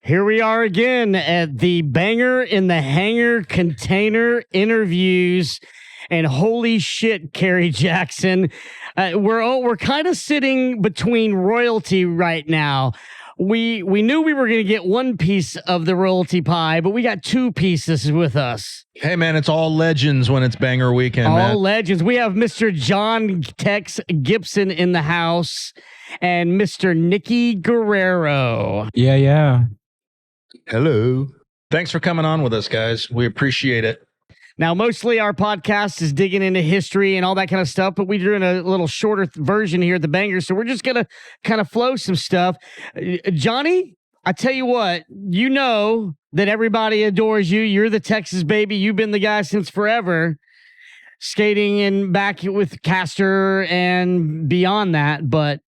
Here we are again at the Banger in the Hangar Container interviews. And holy shit, Cary Jackson, we're kind of sitting between royalty right now. We knew we were going to get one piece of the royalty pie, but we got two pieces with us. Hey, man, it's all legends when it's Banger Weekend, all man. Legends. We have Mr. John Tex Gibson in the house and Mr. Nicky Guerrero. Yeah. Hello. Thanks for coming on with us, guys. We appreciate it. Now, mostly our podcast is digging into history and all that kind of stuff, but we're doing a little shorter version here at the Banger, so we're just going to kind of flow some stuff. Johnny, I tell you what, you know that everybody adores you. You're the Texas baby. You've been the guy since forever, skating and back with Castor and beyond that, but,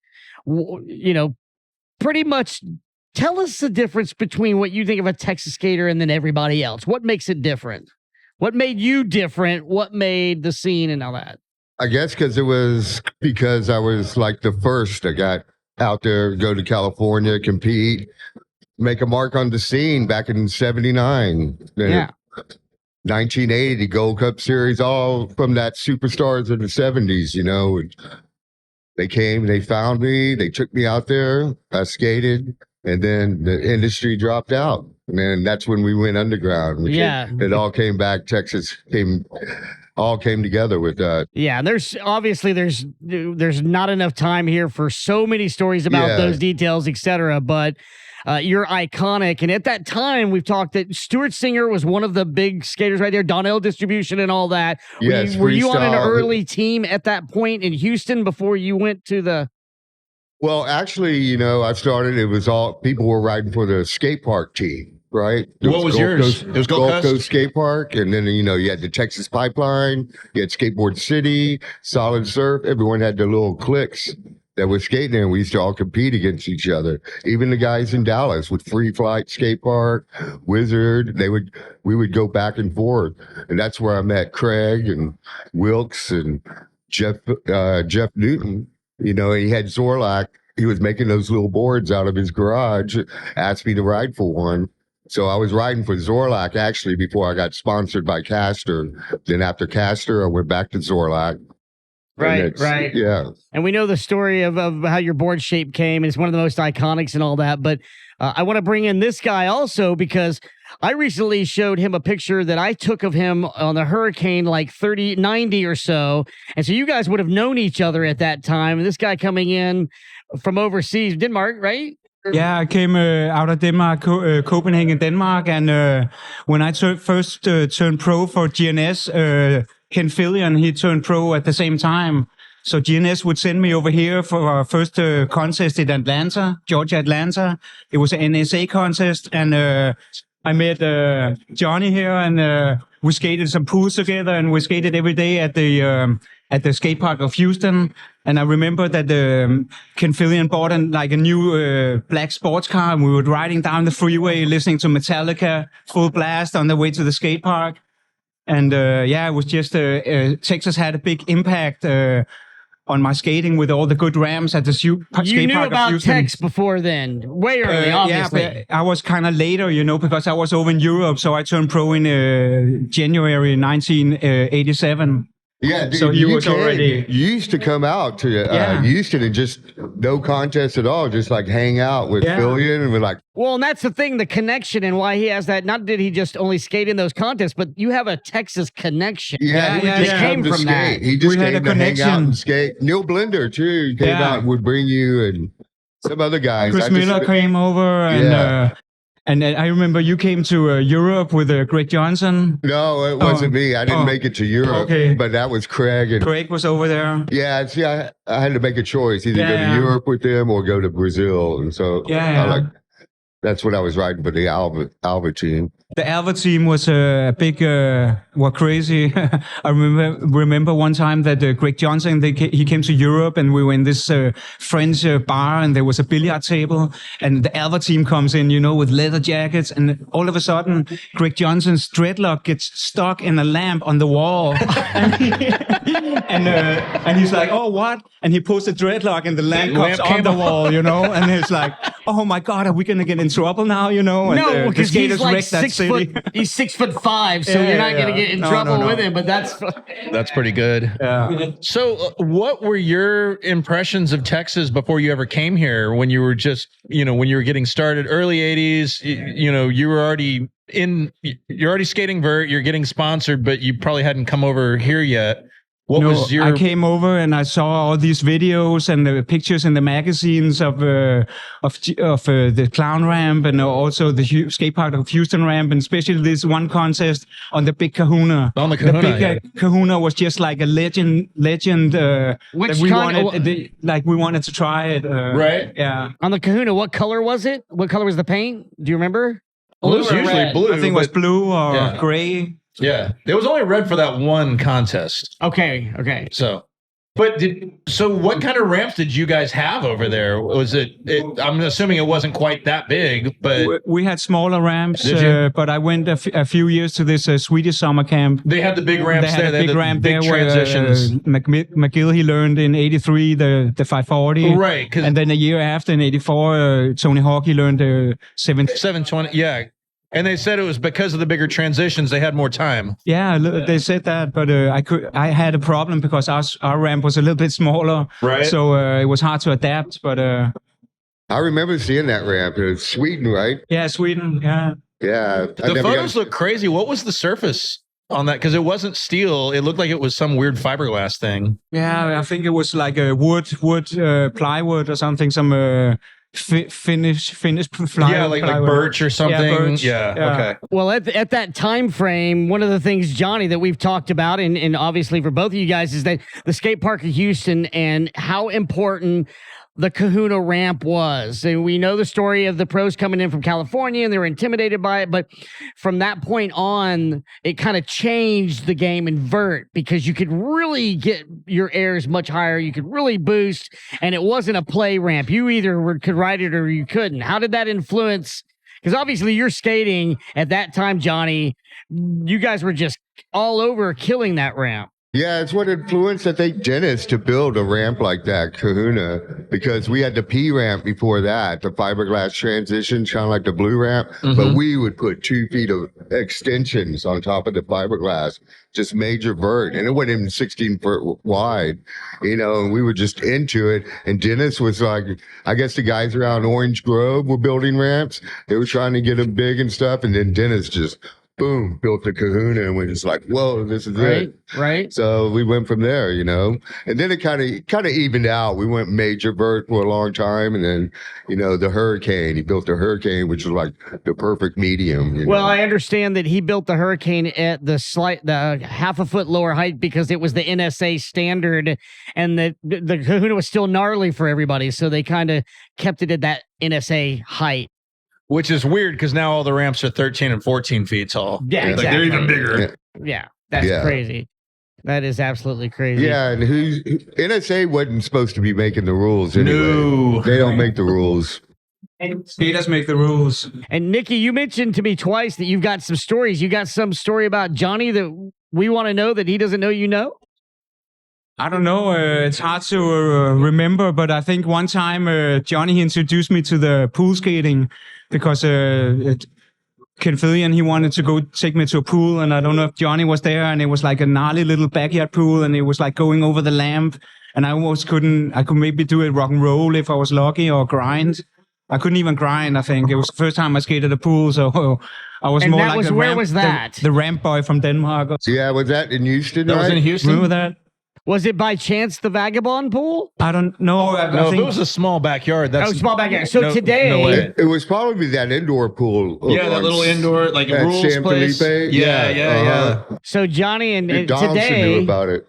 you know, pretty much tell us the difference between what you think of a Texas skater and then everybody else. What makes it different? What made you different? What made the scene and all that? I guess because I was like the first. I got out there, go to California, compete, make a mark on the scene back in 79. Yeah. 1980, the Gold Cup Series, all from that superstars of the 70s, you know. They came, they found me, they took me out there, I skated, and then the industry dropped out. And that's when we went underground. It all came back. Texas all came together with that. Yeah, there's not enough time here for so many stories about those details, etc. But you're iconic. And at that time, we've talked that Stuart Singer was one of the big skaters right there, Donnell Distribution and all that. Yes, were you on an early team at that point in Houston before you went to the... Well, actually, you know, I started, it was all, people were riding for the skate park team, right? What was yours? It was Gulf Coast Skate Park. And then, you know, you had the Texas Pipeline, you had Skateboard City, Solid Surf. Everyone had their little cliques that was skating there. And we used to all compete against each other. Even the guys in Dallas with Free Flight Skate Park, Wizard, we would go back and forth. And that's where I met Craig and Wilkes and Jeff Newton. You know, he had Zorlak. He was making those little boards out of his garage, asked me to ride for one. So I was riding for Zorlak, actually, before I got sponsored by Castor. Then after Castor, I went back to Zorlak. Right. Yeah. And we know the story of how your board shape came. It's one of the most iconics and all that. But I want to bring in this guy also because I recently showed him a picture that I took of him on the Hurricane, like 90 or so. And so you guys would have known each other at that time. And this guy coming in from overseas, Denmark, right? Yeah, I came out of Denmark, Copenhagen, Denmark. And when I first turned pro for GNS, Ken Fillion, he turned pro at the same time. So GNS would send me over here for our first contest in Atlanta, Georgia, Atlanta. It was an NSA contest. And I met Johnny here and we skated some pools together and we skated every day at the skate park of Houston. And I remember that Ken Fillion bought a new black sports car and we were riding down the freeway listening to Metallica full blast on the way to the skate park. And it was just Texas had a big impact on my skating with all the good ramps at the skate park. You knew about Tex before then, way early, obviously. Yeah, but I was kind of later, you know, because I was over in Europe. So I turned pro in January 1987. Yeah, dude, so he was already. You used to come out to Houston and just no contest at all, just like hang out with Fillion and we're like. Well, and that's the thing, the connection and why he has that. Not did he just only skate in those contests, but you have a Texas connection. Yeah, he just came from skate. That. He just came to hang out and skate. Neil Blender too. He came out and would bring you and some other guys. Chris Miller came over and. And I remember you came to Europe with Greg Johnson. No, it wasn't me. I didn't make it to Europe, but that was Craig. And Craig was over there. Yeah, see, I had to make a choice, either go to Europe with them or go to Brazil. And so that's when I was riding for the Alva team. The Alva team was a big, crazy. I remember one time that Greg Johnson, he came to Europe and we were in this French bar and there was a billiard table and the Alva team comes in, you know, with leather jackets and all of a sudden Greg Johnson's dreadlock gets stuck in a lamp on the wall. and he's like, oh, what? And he pulls the dreadlock and the lamp comes on the wall, you know, and he's like, oh my God, are we going to get in trouble now? You know? And, No, the because he's skaters like wrecked that 6 city. foot. He's 6'5", so Yeah, you're not yeah, going to yeah. get in No, trouble no. with him. But That's pretty good. Yeah. So, what were your impressions of Texas before you ever came here? When you were just, when you were getting started, early '80s, you were already you're already skating vert. You're getting sponsored, but you probably hadn't come over here yet. What was your? I came over and I saw all these videos and the pictures in the magazines of the clown ramp and also the skate park of Houston ramp, and especially this one contest on the big Kahuna. On the Kahuna, big Kahuna was just like a legend. Which that we kind wanted, we wanted to try it. Right. Yeah. on the Kahuna. What color was it? What color was the paint? Do you remember? It was or usually red? blue. I think it was but- blue or Yeah. gray. Yeah, it was only red for that one contest. Okay. So, so what kind of ramps did you guys have over there? Was it I'm assuming it wasn't quite that big, but We had smaller ramps, Did you? but I went a few years to this Swedish summer camp. they had the big ramps They had there. a big the ramp big there where transitions. McGill, he learned in 83 the 540. Right, 'cause- and then a year after in 84, Tony Hawk, he learned the 720, yeah. And they said it was because of the bigger transitions, they had more time. Yeah, they said that, but I had a problem because our ramp was a little bit smaller. Right. So it was hard to adapt, but I remember seeing that ramp. It was Sweden, right? yeah, Sweden, yeah. Yeah. The photos look crazy. What was the surface on that? Because it wasn't steel. It looked like it was some weird fiberglass thing. Yeah, I think it was like a wood, plywood or something, some Finnish plywood. Yeah, like plywood. birch or something. Yeah, birch. Yeah, okay. Well, at that time frame, one of the things, Johnny, that we've talked about, and obviously for both of you guys, is that the skate park of Houston and how important the Kahuna ramp was. And we know the story of the pros coming in from California and they were intimidated by it. But from that point on, it kind of changed the game in vert because you could really get your airs much higher. You could really boost, and it wasn't a play ramp. You either could ride it or you couldn't. How did that influence? Because obviously you're skating at that time, Johnny. You guys were just all over killing that ramp. Yeah, it's what influenced, I think, Dennis to build a ramp like that, Kahuna, because we had the P ramp before that, the fiberglass transitions, kind of like the blue ramp, but we would put 2 feet of extensions on top of the fiberglass, just major vert, and it wasn't even 16 foot wide, and we were just into it. And Dennis was like, I guess the guys around Orange Grove were building ramps. They were trying to get them big and stuff, and then Dennis just boom, built the Kahuna, and we're just like, whoa, this is it. Right. So we went from there, and then it kind of evened out. We went major vert for a long time, and then, the Hurricane. He built the Hurricane, which was like the perfect medium. Well, I understand that he built the Hurricane at the half a foot lower height because it was the NSA standard, and the Kahuna was still gnarly for everybody, so they kind of kept it at that NSA height. Which is weird because now all the ramps are 13 and 14 feet tall. Yeah, Like exactly. they're even bigger. Yeah, that's crazy. That is absolutely crazy. Yeah, and NSA wasn't supposed to be making the rules anyway. No. They don't make the rules. And skaters make the rules. And Nicky, you mentioned to me twice that you've got some stories. You got some story about Johnny that we want to know that he doesn't know you know? I don't know. It's hard to remember, but I think one time Johnny introduced me to the pool skating because Ken Fillion, he wanted to go take me to a pool, and I don't know if Johnny was there, and it was like a gnarly little backyard pool, and it was like going over the lamp, and I almost couldn't. I could maybe do it rock and roll if I was lucky, or grind. I couldn't even grind. I think it was the first time I skated a pool, so I was And more that like was- the where ramp, was that? The ramp boy from Denmark. Yeah, was that in Houston? That was in Houston? Remember that? Was it by chance the Vagabond pool? I don't know. No, I if think it was a small backyard, that's Oh, small backyard. So no- today- no way. It was probably that indoor pool. Yeah, that little indoor, like a at rules San place. Felipe. Yeah. So Johnny and Donaldson knew today, about it.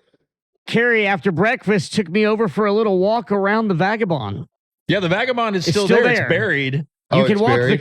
Cary, after breakfast, took me over for a little walk around the Vagabond. Yeah, the Vagabond is It's still still there. there. It's buried. You Oh, can it's walk buried?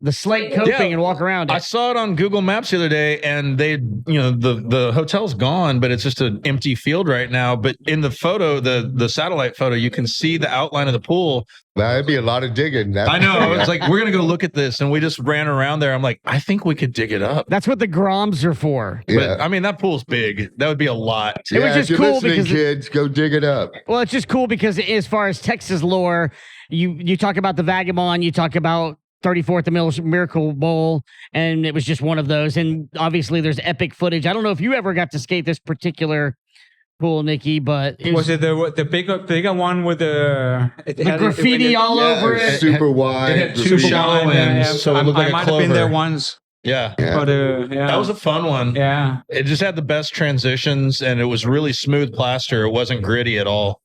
the slate coping, Yeah. and walk around I it. saw it on Google Maps the other day, and the hotel's gone, but it's just an empty field right now. But in the photo, the satellite photo, you can see the outline of the pool. That'd be a lot of digging. I know. I was like, we're going to go look at this. And we just ran around there. I'm like, I think we could dig it up. That's what the Groms are for. But I mean, that pool's big. That would be a lot. It was just cool because kids, go dig it up. Well, it's just cool because as far as Texas lore, you talk about the Vagabond, you talk about 34th Miracle Bowl, and it was just one of those. And obviously, there's epic footage. I don't know if you ever got to skate this particular pool, Nicky, but was it the bigger one with the graffiti all over it? Super wide. It had two shallow ends, so it looked like a might clover. have been there once. Yeah. But that was a fun one. Yeah. It just had the best transitions, and it was really smooth plaster. It wasn't gritty at all.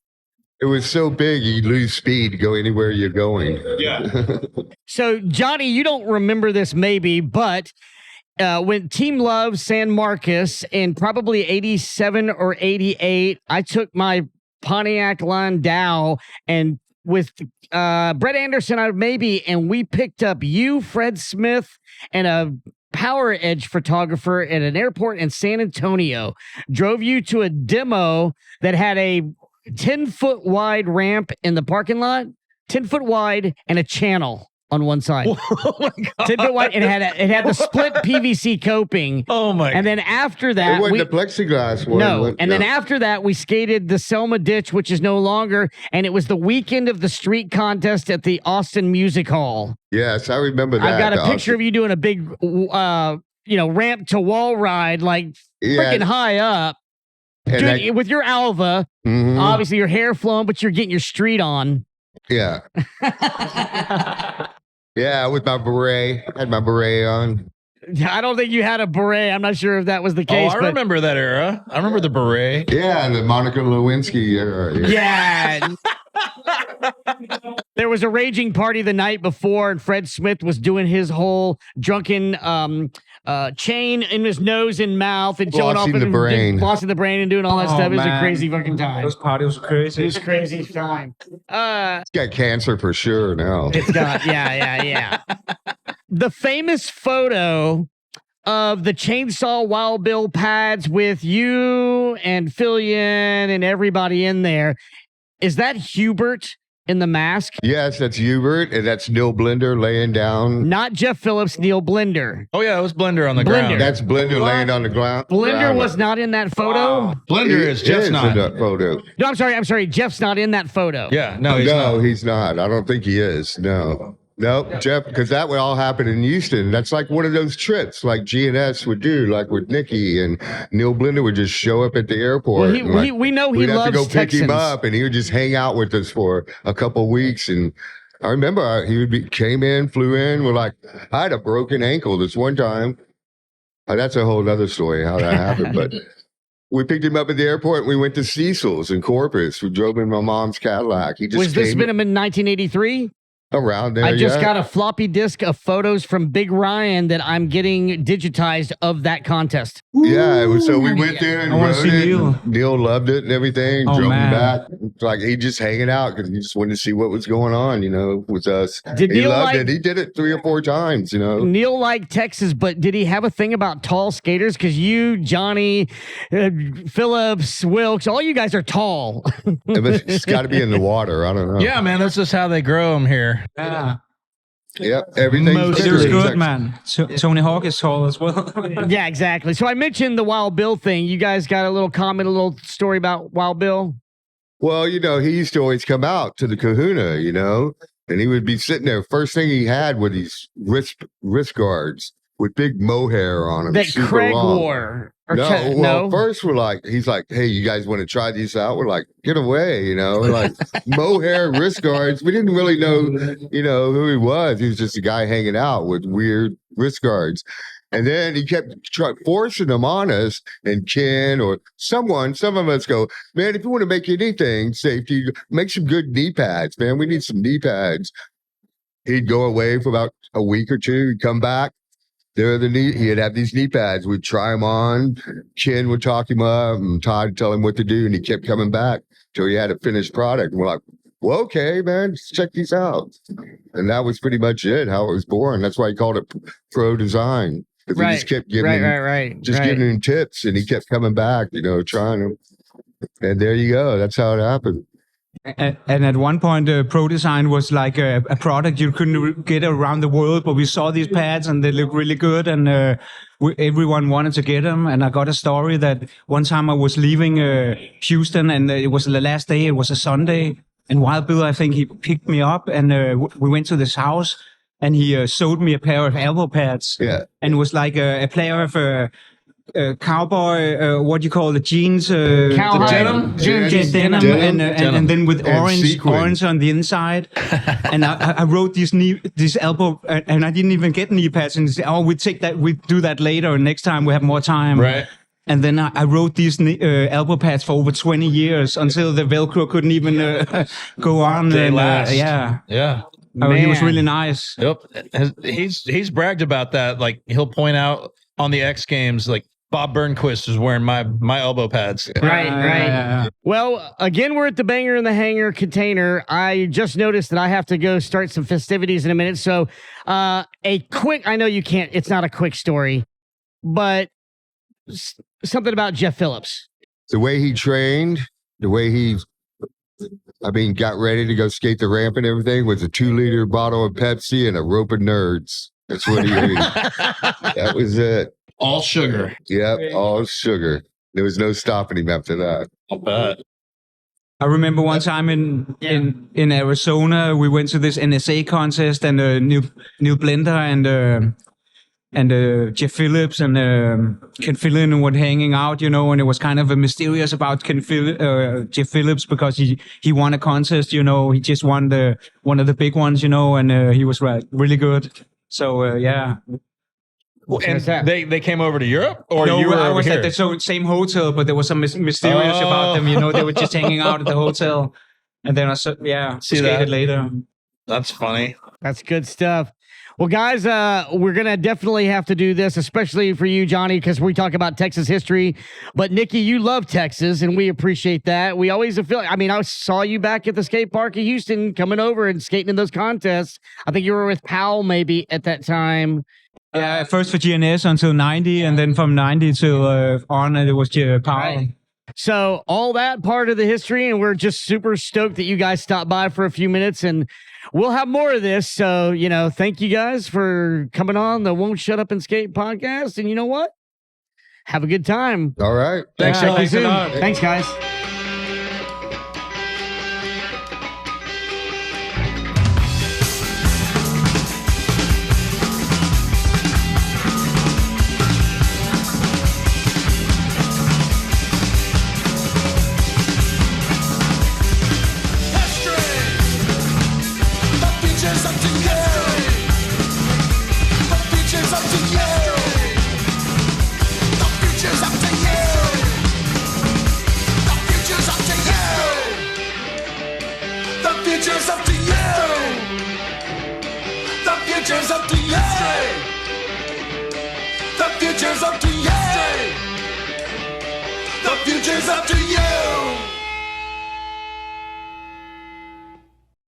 It was so big, you lose speed to go anywhere you're going. Yeah. So, Johnny, you don't remember this maybe, but when Team Love San Marcos in probably 87 or 88, I took my Pontiac Landau and with Brett Anderson, and we picked up you, Fred Smith, and a Power Edge photographer at an airport in San Antonio. Drove you to a demo that had a 10-foot wide ramp in the parking lot, 10-foot wide, and a channel on one side. Oh my God. 10-foot wide. It had the split PVC coping. Oh my! And then after that, it wasn't the plexiglass one. No. And then after that, we skated the Selma Ditch, which is no longer, and it was the weekend of the street contest at the Austin Music Hall. Yes, I remember that. I've got a picture of you doing a big, ramp to wall ride, like freaking high up. Dude, with your Alva, obviously your hair flowing, but you're getting your street on. Yeah. Yeah, with my beret. I had my beret on. I don't think you had a beret. I'm not sure if that was the case. I remember that era. I remember the beret. Yeah, the Monica Lewinsky era. Yeah. There was a raging party the night before, and Fred Smith was doing his whole drunken chain in his nose and mouth and showing off the brain. flossing the brain and doing all that stuff. It was a crazy fucking time. Those parties were crazy. It was crazy time. It's got cancer for sure now. It's got, yeah. The famous photo of the Chainsaw Wild Bill pads with you and Fillion and everybody in there. Is that Hubert in the mask? Yes, that's Hubert, and that's Neil Blender laying down. Not Jeff Phillips, Neil Blender. Oh yeah, it was Blender on the ground. That's Blender laying on the ground. Blender was not in that photo. Blender is Jeff's not in that photo. No, I'm sorry. Jeff's not in that photo. Yeah, no, he's not. I don't think he is. No. Nope, Jeff, because that would all happen in Houston. That's like one of those trips like GNS would do, like with Nicky, and Neil Blender would just show up at the airport. Well, we know he loves Texans. We'd have to go Texans. pick him up, and he would just hang out with us for a couple weeks. And I remember came in, flew in. I had a broken ankle this one time. That's a whole other story how that happened, but. We picked him up at the airport and we went to Cecil's in Corpus. We drove in my mom's Cadillac. Was this been in 1983? Around there, I just got a floppy disk of photos from Big Ryan that I'm getting digitized of that contest. Yeah, so we went there and rode it. Neil loved it and everything. Drove him back. Like he just hanging out because he just wanted to see what was going on, with us. He loved it. He did it 3 or 4 times, Neil liked Texas, but did he have a thing about tall skaters? Because you, Johnny, Phillips, Wilkes, all you guys are tall. It's got to be in the water. I don't know. Yeah, man, that's just how they grow them here. Yeah. Yep, everything's It was good, man. Tony Hawk is tall as well. Yeah, exactly. So I mentioned the Wild Bill thing. You guys got a little comment, a little story about Wild Bill? Well, he used to always come out to the Kahuna, and he would be sitting there. First thing he had were these wrist guards with big mohair on them. That Craig wore. First he's like, hey, you guys want to try these out? We're like, get away, like mohair wrist guards. We didn't really know, who he was. He was just a guy hanging out with weird wrist guards. And then he kept forcing them on us, and Ken or some of us go, man, if you want to make anything safety, make some good knee pads, man. We need some knee pads. He'd go away for about a week or two. He'd come back. He'd have these knee pads. We'd try them on. Ken would talk him up, and Todd would tell him what to do, and he kept coming back till he had a finished product. And we're like, well, okay, man, let's check these out. And that was pretty much it, how it was born. That's why he called it Pro Design. Because he just kept giving giving him tips, and he kept coming back, trying them. And there you go. That's how it happened. And at one point, Pro Design was like a product you couldn't get around the world, but we saw these pads and they looked really good, and everyone wanted to get them. And I got a story that one time I was leaving Houston, and it was the last day. It was a Sunday, and Wild Bill, I think he picked me up, and we went to this house, and he sold me a pair of elbow pads. Yeah, and it was like a pair of cowboy, what do you call the jeans? Cowhide. Denim? Denim, Denim. and then with And orange on the inside. And I wrote this elbow, and I didn't even get knee pads. And said, we take that, we do that later. Next time we have more time. Right. And then I wrote these elbow pads for over 20 years until the Velcro couldn't even go on. They and, last. Yeah. He was Man. really nice. Yep. He's bragged about that. Like he'll point out on the X Games, like Bob Burnquist was wearing my elbow pads. Right. Yeah. Well, again, we're at the Banger in the Hangar Container. I just noticed that I have to go start some festivities in a minute. So, I know you can't, it's not a quick story, but something about Jeff Phillips. the way he trained, the way he, got ready to go skate the ramp and everything was a 2-liter bottle of Pepsi and a rope of nerds. That's what he ate. That was it. All sugar. Yep, all sugar. There was no stopping him after that. I'll bet. I remember one time in Arizona, we went to this NSA contest, and Neil Blender and Jeff Phillips and Ken Phillips were hanging out, and it was kind of mysterious about Jeff Phillips because he won a contest, he just won one of the big ones, and he was really good. So yeah. And they came over to Europe, or no, you were I over was here? at the same hotel, but there was some mysterious about them. They were just hanging out at the hotel, and then skated later. That's funny. That's good stuff. Well, guys, we're going to definitely have to do this, especially for you, Johnny, because we talk about Texas history. But, Nicky, you love Texas, and we appreciate that. We always feel, I saw you back at the skate park in Houston coming over and skating in those contests. I think you were with Powell maybe at that time. Yeah, first for GNS until 90, and then from 90 to on, it was Powell. Right. So all that part of the history, and we're just super stoked that you guys stopped by for a few minutes, and we'll have more of this. So, thank you guys for coming on the Won't Shut Up and Skate podcast. And you know what? Have a good time. All right. Thanks, Talk to you Phil. soon. Thanks, guys. future's up to you. The future's up to you. The future's up to you. The future's up to you.